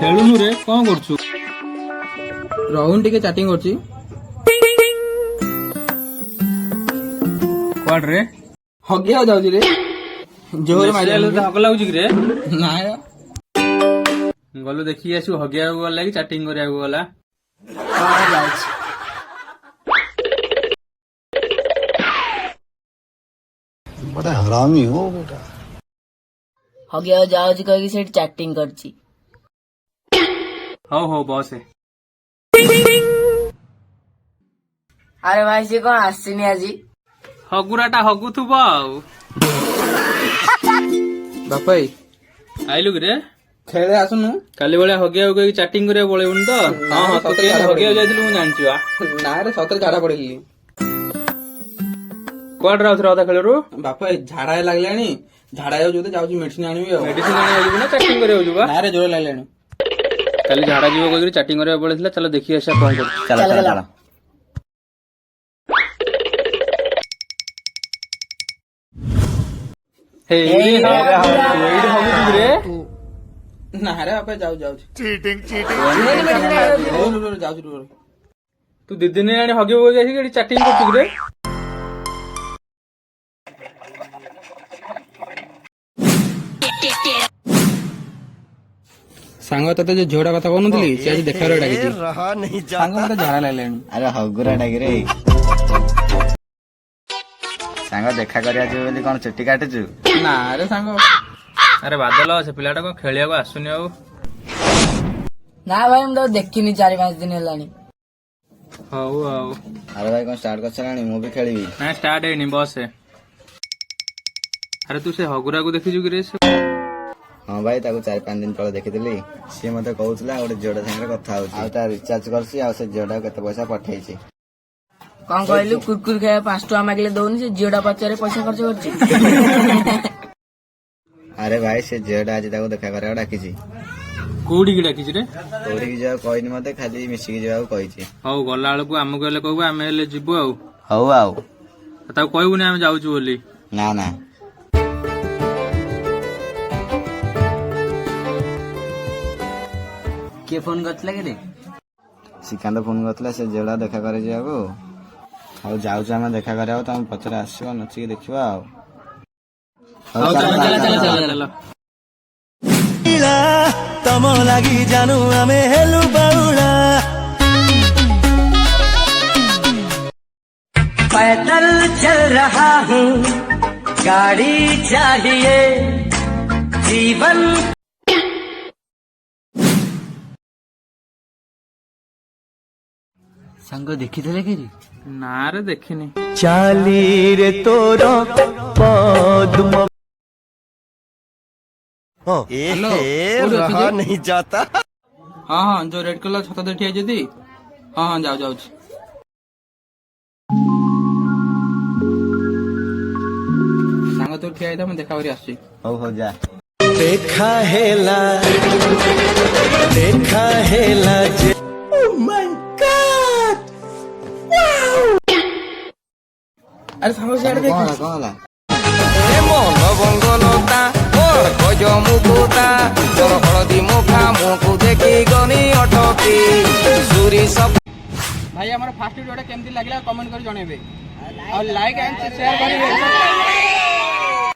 ଖେଳୁନୁ रे କଣ କରୁଛୁ? ରହୁନ ଟିକେ ଚାଟିଂ କରୁଛି। କୁଆଡେ ରେ? ହଗିବାକୁ ଯାଉଛି ରେ। ଜୋର ମାରିଲା ହକ ଲାଗୁଛି କି ରେ? ନାଇଁ ଗଲୁ ଦେଖିକି ଆସିବୁ ହଗିବାକୁ ଗଲା କି ଚାଟିଂ କରିବାକୁ ଗଲା? ଯାଉଛି। बड़ा हरामी हो बेटा। हगिया जाऊँ कहीं से चैटिंग करची। ହଉ ହଉ ବସ। अरे भाई से कौन आसनी आज ହଗୁରାଟା ହଗୁଥିବ ଆଉ। ବାପା ଆଇଲୁ କି ରେ? ଖେଳେ ଆସୁନୁ। କାଲି ଭଳିଆ ହଗିବାକୁ କହିକି ଚାଟିଂ କରିବାକୁ ପଳେଇବୁନି ତ? ହଁ ହଁ ତୁ କେମିତି ହଗିବାକୁ ଯାଇଥିଲୁ ମୁଁ ଜାଣିଛୁ ବା। ନା ରେ ସତରେ ଝାଡା ପଡିଲି। କୁଆଡେ ରାଉଥିଲ ଅଧା ଖେଳରୁ? ବାପା ଝାଡା ଲାଗିଲାଣି। ଝାଡା ଯାଉଛି ଯାଉଛି ମେଡିସିନ ଆଣିବି ଆଉ। ମେଡିସିନ ଆଣିବାକୁ ଯିବୁ ନା ଚାଟିଂ କରିବାକୁ ଯିବୁ? ନା ରେ ଜୋର ଲାଗିଲାଣି। କାଲି ଝାଡା ଯିବ କହିକି ଚାଟିଂ କରିବାକୁ ପଳେଇଥିଲା। ଚାଲ ଦେଖି ଆସିବା କଣ କରୁଛୁ। चल चल ଏଇଠି ହଗୁଛୁ ରେ? ନା ରେ ବାପା ଯାଉଛି ଯାଉଛି। ଯାଉଛି ରୁହ। ତୁ 2 ଦିନ ହେଲାଣି ହଗିବାକୁ ଯାଇକି ଏଠି ଚାଟିଂ କରୁଛୁ କି ରେ? ସାଙ୍ଗ ତତେ ଯୋଉ ଝିଅଟା କଥା କହୁନଥିଲି ସେ ଆଜି ଦେଖାରେ ଡାକିଛି। ସାଙ୍ଗ ମତେ ଝାଡା ଲାଗିଲାଣି। ଆରେ ହଗୁରା ଡାକିରେ ସାଙ୍ଗ ଦେଖା କରିବା ଯିବୁ ବୋଲି କଣ ଚୁଟି କାଟୁଛୁ? ନା ରେ ସାଙ୍ଗ। ଆରେ ବାଦଲ ସେ ପିଲାଟା କଣ ଖେଳିବାକୁ ଆସୁନି ଆଉ? ना भाई हम तो देखी 4-5 दिन हेलानी। ହଉ ଆଉ। ଆରେ ଭାଇ କଣ ଷ୍ଟାର୍ଟ କରିସାରିଲାଣି? ମୁଁ ବି ଖେଳିବି। ନା ଷ୍ଟାର୍ଟ ହେଇନି ବସେ। ଆରେ ତୁ ସେ ହଗୁରାକୁ ଦେଖିଛୁ କି ରେ? ହଁ ଭାଇ ତାକୁ 4-5 ଦିନ ତଳେ ଦେଖିଥିଲି। ସିଏ ମତେ କହୁଥିଲା ଗୋଟେ ଝିଅଟା ସାଙ୍ଗରେ କଥା ହଉଛି ଆଉ ତା ରିଚାର୍ଜ କରିଛି ଆଉ ସେ ଝିଅଟାକୁ କେତେ ପଇସା ପଠେଇଛି। कौन कहलु कुरकुर खाया 5 टका मागले दउनी से जियोडा पचारे पैसा खर्च करची। ଆରେ ଭାଇ ସେ ଝିଅଟା ଆଜି ତାକୁ ଦେଖା କରିବାକୁ ଡାକିଛି। କୋଉଠିକି ଡାକିଛି ରେ? କୋଉଠିକି ଯିବାକୁ କହିନି ମତେ, ଖାଲି ମିଶିକି ଯିବାକୁ କହିଛି। ହଉ ଗଲା ବେଳକୁ ଆମକୁ ହେଲେ କହିବୁ, ଆମେ ହେଲେ ଯିବୁ ଆଉ। ହଉ ଆଉ। ତାକୁ କହିବୁନି ଆମେ ଯାଉଛୁ ବୋଲି। ନା ନା किए फोन करतला के रे? ଶ୍ରୀକାନ୍ତ ଫୋନ କରିଥିଲା ସେ ଝିଅଟା ଦେଖା କରି ଯିବାକୁ। ହଉ ଯାଉଛୁ ଆମେ ଦେଖା କରିବାକୁ, ତମେ ପଛରେ ଆସିବ ନଚିକି ଦେଖିବା ଆଉ। ହଉ ଚାଲ। तम लागी जानू आमे हेलु बाउला पैदल चल रहा हूँ गाड़ी चाहिए जीवन संग देखी थे कि ନା ରେ ଦେଖିନି। चाली रे तोर पद्म हेलो, ए रहा नहीं जाता। ହଁ ହଁ ଯୋଉ ରେଡ୍ କଲର ଛତା ଦେଇ ଠିଆ ହେଇଛନ୍ତି। ହଁ ହଁ ଯାଉଛି। ସାଙ୍ଗ ତୁ ଠିଆ ହେଇଥା ମୁଁ ଦେଖା କରି ଆସୁଛି। ହଉ ହଉ ଯା। देखा हेला जे ओह माय गॉड ଆରେ ସାଙ୍ଗ ସିଆଡେ ଦେଖ। କଣ ହେଲା? ମନ ବଙ୍ଗଲତା ମୋର ଗଜ ମୁକୁତା ତୋର ହଳଦୀ ମୁଖା ମୁହଁକୁ ଦେଖି ଗନି ଅଟକି ସୁରି ସପ। ଭାଇ ଆମର ଫାଷ୍ଟ ଭିଡିଓଟା କେମିତି ଲାଗିଲା କମେଣ୍ଟ କରି ଜଣେଇବେ ଆଉ ଲାଇକ୍ ଆଣ୍ଡ ସେୟାର କରିବେ।